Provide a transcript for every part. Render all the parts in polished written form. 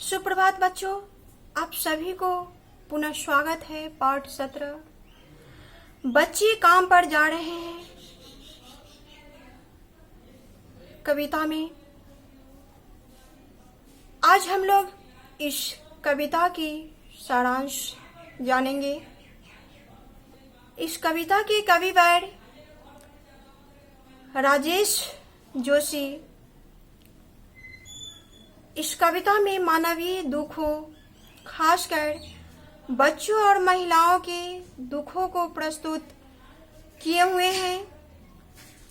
सुप्रभात बच्चों, आप सभी को पुनः स्वागत है। पाठ 17 बच्चे काम पर जा रहे हैं कविता में। आज हम लोग इस कविता की सारांश जानेंगे। इस कविता के कविवर राजेश जोशी इस कविता में मानवीय दुखों, खासकर बच्चों और महिलाओं के दुखों को प्रस्तुत किए हुए हैं।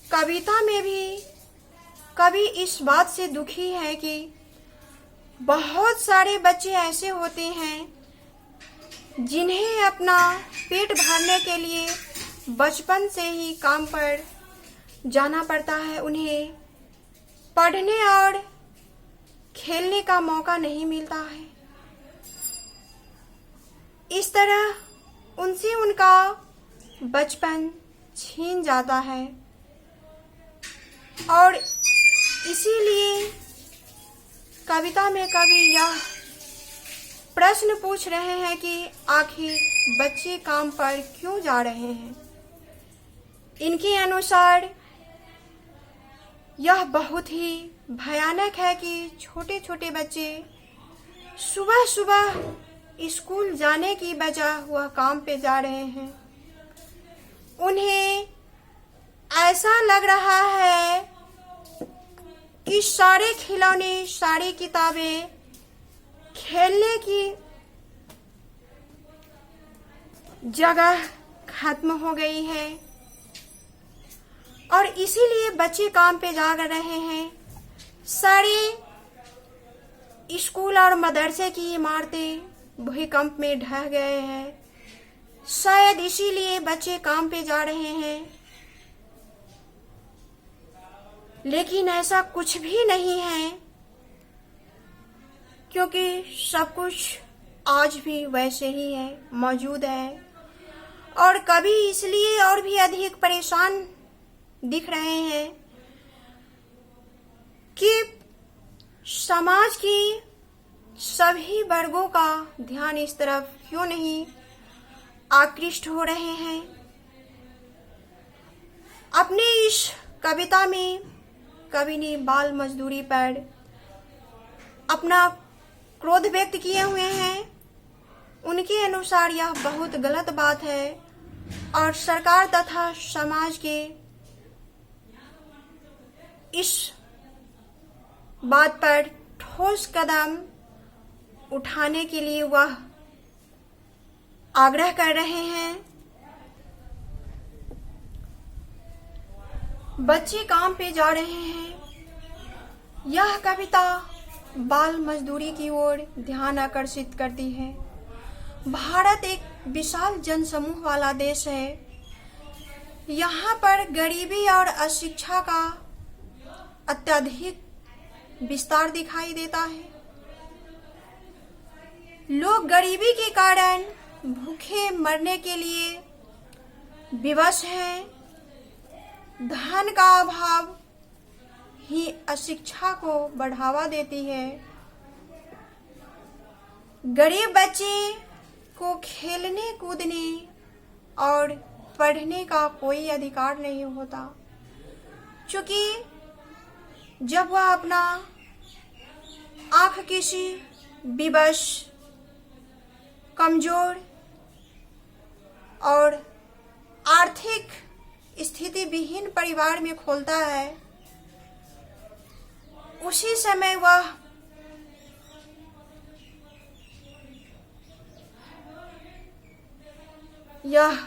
कविता में भी कवि इस बात से दुखी है कि बहुत सारे बच्चे ऐसे होते हैं जिन्हें अपना पेट भरने के लिए बचपन से ही काम पर जाना पड़ता है। उन्हें पढ़ने और खेलने का मौका नहीं मिलता है। इस तरह उनसे उनका बचपन छीन जाता है और इसीलिए कविता में कवि यह प्रश्न पूछ रहे हैं कि आखिर बच्चे काम पर क्यों जा रहे हैं। इनके अनुसार यह बहुत ही भयानक है कि छोटे छोटे बच्चे सुबह सुबह स्कूल जाने की बजाय वह काम पे जा रहे हैं। उन्हें ऐसा लग रहा है कि सारे खिलौने, सारी किताबें खेलने की जगह खत्म हो गई है और इसीलिए बच्चे काम पे जा रहे हैं। सारे स्कूल और मदरसे की इमारतें भूकंप में ढह गए हैं। शायद इसीलिए बच्चे काम पे जा रहे हैं, लेकिन ऐसा कुछ भी नहीं है, क्योंकि सब कुछ आज भी वैसे ही है, मौजूद है। और कभी इसलिए और भी अधिक परेशान दिख रहे हैं कि समाज की सभी वर्गों का ध्यान इस तरफ क्यों नहीं आकृष्ट हो रहे हैं। अपने इस कविता में कवि ने बाल मजदूरी पर अपना क्रोध व्यक्त किए हुए हैं। उनके अनुसार यह बहुत गलत बात है और सरकार तथा समाज के इस बात पर ठोस कदम उठाने के लिए वह आग्रह कर रहे हैं। बच्चे काम पे जा रहे हैं। यह कविता बाल मजदूरी की ओर ध्यान आकर्षित करती है। भारत एक विशाल जनसमूह वाला देश है। यहाँ पर गरीबी और अशिक्षा का अत्यधिक विस्तार दिखाई देता है। लोग गरीबी के कारण भूखे मरने के लिए विवश हैं। धन का अभाव ही अशिक्षा को बढ़ावा देती है। गरीब बच्चे को खेलने कूदने और पढ़ने का कोई अधिकार नहीं होता, क्योंकि जब वह अपना आंख किसी विवश, कमजोर और आर्थिक स्थिति विहीन परिवार में खोलता है, उसी समय वह यह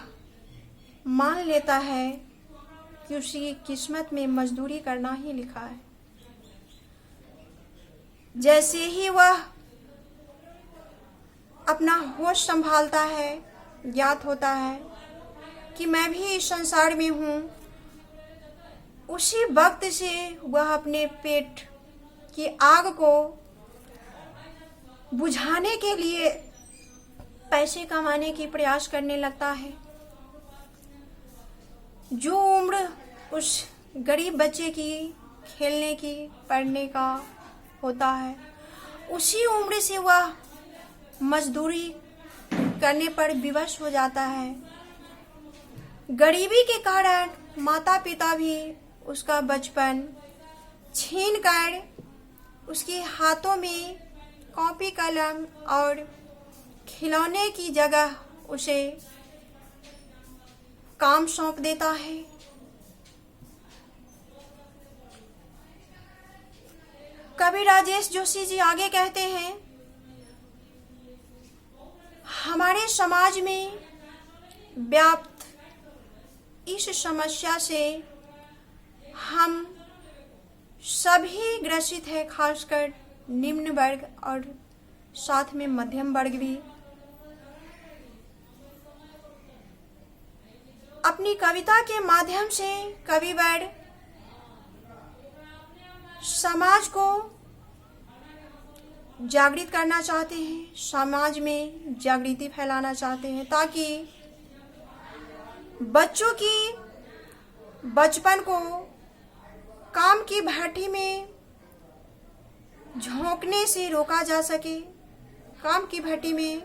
मान लेता है कि उसकी किस्मत में मजदूरी करना ही लिखा है। जैसे ही वह अपना होश संभालता है, ज्ञात होता है कि मैं भी इस संसार में हूँ, उसी वक्त से वह अपने पेट की आग को बुझाने के लिए पैसे कमाने की प्रयास करने लगता है। जो उम्र उस गरीब बच्चे की खेलने की, पढ़ने का होता है, उसी उम्र से वह मजदूरी करने पर विवश हो जाता है। गरीबी के कारण माता पिता भी उसका बचपन छीन कर उसके हाथों में कॉपी कलम और खिलौने की जगह उसे काम सौंप देता है। कवि राजेश जोशी जी आगे कहते हैं, हमारे समाज में व्याप्त इस समस्या से हम सभी ग्रसित है, खासकर निम्न वर्ग और साथ में मध्यम वर्ग भी। अपनी कविता के माध्यम से कविवर समाज को जागृत करना चाहते हैं, समाज में जागृति फैलाना चाहते हैं, ताकि बच्चों की बचपन को काम की भट्टी में झोंकने से रोका जा सके, काम की भट्टी में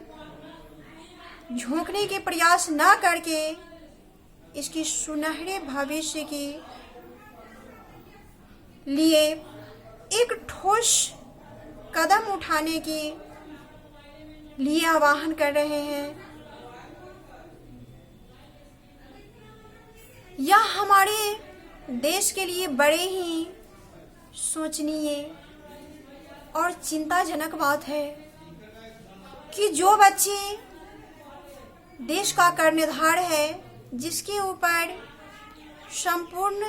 झोंकने के प्रयास न करके इसकी सुनहरे भविष्य के लिए एक ठोस कदम उठाने के लिए आह्वान कर रहे हैं। यह हमारे देश के लिए बड़े ही सोचनीय और चिंताजनक बात है कि जो बच्चे देश का कर्णधार है, जिसके ऊपर संपूर्ण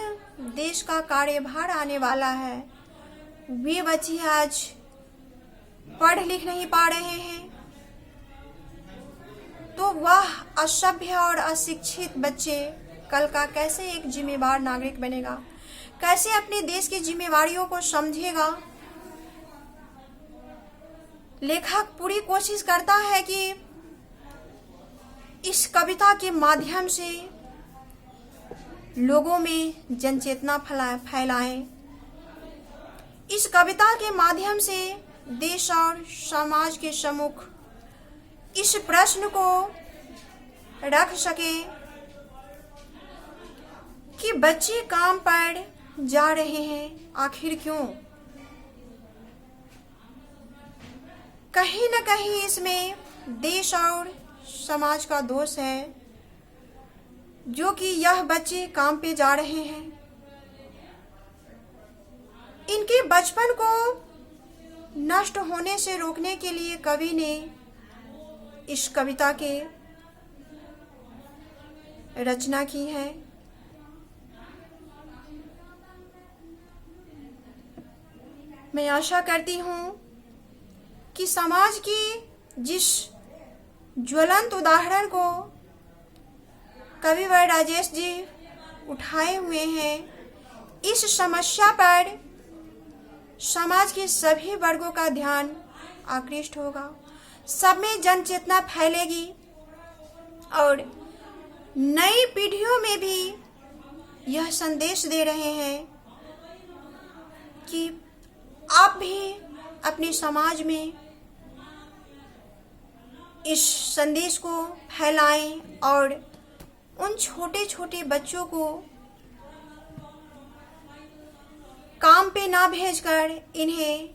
देश का कार्यभार आने वाला है, वे बच्चे आज पढ़ लिख नहीं पा रहे हैं, तो वह असभ्य और अशिक्षित बच्चे कल का कैसे एक जिम्मेवार नागरिक बनेगा, कैसे अपने देश की जिम्मेवारियों को समझेगा। लेखक पूरी कोशिश करता है कि इस कविता के माध्यम से लोगों में जनचेतना फैलाएं। इस कविता के माध्यम से देश और समाज के सम्मुख इस प्रश्न को रख सके कि बच्चे काम पर जा रहे हैं, आखिर क्यों? कहीं न कहीं इसमें देश और समाज का दोष है, जो कि यह बच्चे काम पे जा रहे हैं। इनके बचपन को नष्ट होने से रोकने के लिए कवि ने इस कविता के रचना की है। मैं आशा करती हूँ कि समाज की जिस ज्वलंत उदाहरण को कविवर राजेश जी उठाए हुए हैं, इस समस्या पर समाज के सभी वर्गों का ध्यान आकृष्ट होगा, सब में जन चेतना फैलेगी और नई पीढ़ियों में भी यह संदेश दे रहे हैं कि आप भी अपने समाज में इस संदेश को फैलाएं और उन छोटे छोटे बच्चों को काम पे ना भेजकर इन्हें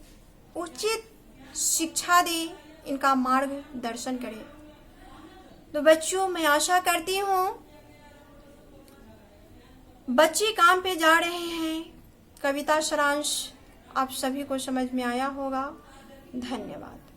उचित शिक्षा दें, इनका मार्गदर्शन करें। तो बच्चों, मैं आशा करती हूँ बच्चे काम पे जा रहे हैं। कविता सारांश आप सभी को समझ में आया होगा। धन्यवाद।